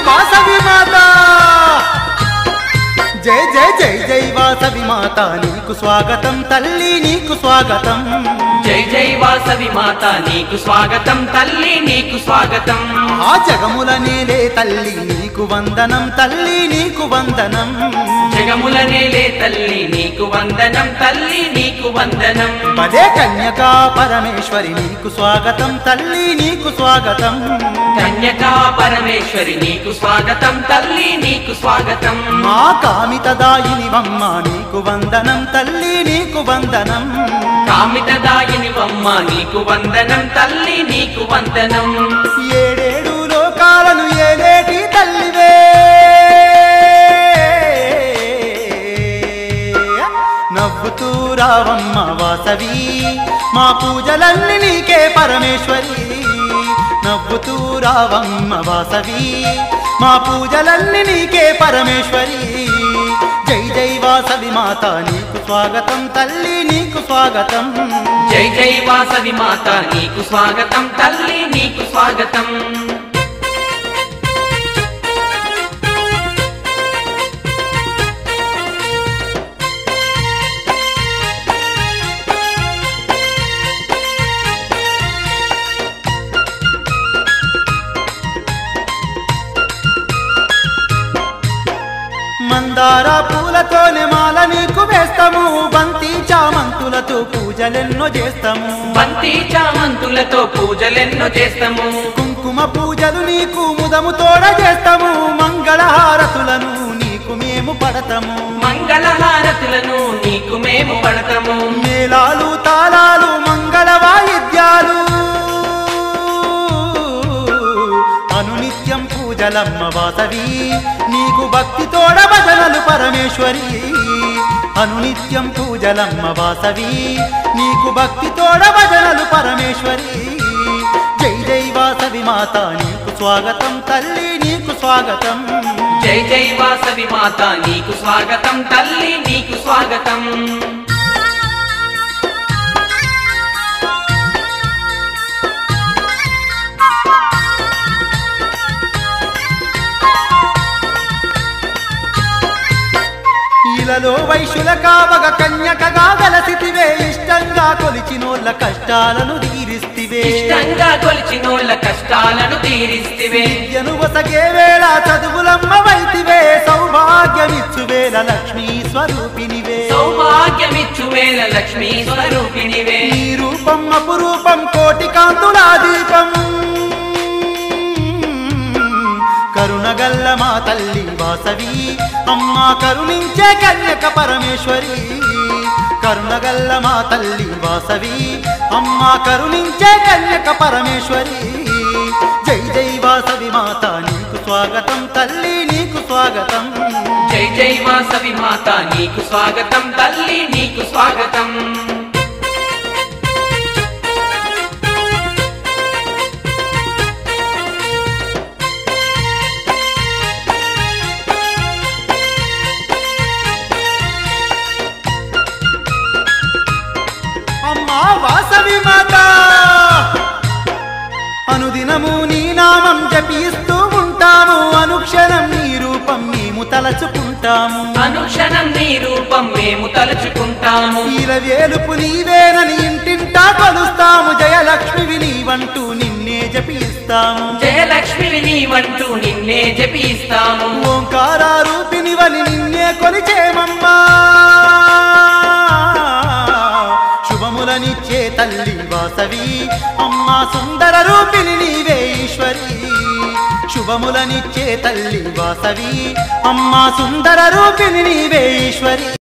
వాసవి మాత జై జై జై జై వాసవి మాత నీకు స్వాగతం తల్లి నీకు స్వాగతం జై జై వాసవి మాత నీకు స్వాగతం తల్లి నీకు స్వాగతం ఆ జగముల నేలే తల్లి నీకు వందనం తల్లి నీకు వందనం జగముల నేలే తల్లి నీకు వందనం తల్లి నీకు వందనం పదే కన్యకా పరమేశ్వరి నీకు స్వాగతం తల్లి నీకు స్వాగతం కన్యకా పరమేశ్వరి నీకు స్వాగతం తల్లి నీకు స్వాగతం మా కామితదాయినివమ్మ నీకు వందనం తల్లి నీకు వందనం కామితదాయినివమ్మ నీకు వందనం తల్లి నీకు వందనం ఏడేడు లోకాలను ఏలేటి తల్లివే నవ్వుతూ రావమ్మ వాసవి మా పూజలన్నీ నీకే పరమేశ్వరి నవ్వుతూ రావమ్మ వాసవి మా పూజలన్నీ నీకే పరమేశ్వరి జై జై వాసవి మాత నీకు స్వాగతం తల్లి నీకు స్వాగతం జై జై వాసవి మాత నీకు స్వాగతం తల్లి నీకు స్వాగతం మందార పూలతోనే మాల నీకు వేస్తాము బంతి చామంతులతో పూజలెన్నో చేస్తాము బంతి చామంతులతో పూజలెన్నో చేస్తాము కుంకుమ పూజలు నీకు ముదము తోడ చేస్తాము మంగళహారతులను నీకు మేము పడతాము మంగళహారతులను నీకు మేము పడతాము మేళాలు తాళాలు మంగళ వాయిద్యాలు అనునిత్యం పూజలమ్మ వాసవి నీకు భక్తి తోడ భజనలు పరమేశ్వరి అనునిత్యం పూజలమ్మ వాసవి నీకు భక్తి తోడ భజనలు పరమేశ్వరి జై జై వాసవి మాత నీకు స్వాగతం తల్లి నీకు స్వాగతం జై జై వాసవి మాత నీకు స్వాగతం తల్లి నీకు స్వాగతం ఇలలో వైశ్యుల కావగ కన్యకగా గలసితివే ఇష్టంగా కొలిచినోళ్ళ కష్టాలను తీరిస్తివే ఇష్టంగా కొలిచినోళ్ళ కష్టాలను తీరిస్తివే విద్యను వసగే వేళ చదువులమ్మ వైతివే సౌభాగ్యమిచ్చు వేళ లక్ష్మీ స్వరూపినివే సౌభాగ్యమిచ్చు వేళ లక్ష్మీ స్వరూపిణివే నీ రూపం అపురూపం కోటి కాంతులా దీపం కరుణగల్ల మా తల్లి వాసవి అమ్మ కరుణించే కన్యక పరమేశ్వరి కరుణగల్ల మా తల్లి వాసవి అమ్మ కరుణించే కన్యక పరమేశ్వరి జై జై వాసవి మాత నీకు స్వాగతం తల్లి నీకు స్వాగతం జై జై వాసవి మాత నీకు స్వాగతం తల్లి నీకు స్వాగతం అమ్మా వాసవి మాత అనుదినము నీ నామం జపిస్తూ ఉంటాము అనుక్షణం నీ రూపం మేము తలచుకుంటాము అనుక్షణం నీ రూపం మేము తలుచుకుంటాము ఈలవేలుపు నీవేనని ఇంటింటా కొలుస్తాము జయలక్ష్మివి నీవంటూ నిన్నే జపిస్తాము జయలక్ష్మివి నీవంటూ నిన్నే జపిస్తాము ఓంకార రూపినివని నిన్నే కొలిచేమమ్మా శుభములనిచ్చే తల్లి వాసవి అమ్మా సుందర రూపిణి నీవే ఈశ్వరి శుభములనిచ్చే తల్లి వాసవి అమ్మా సుందర రూపిణి నీవే ఈశ్వరి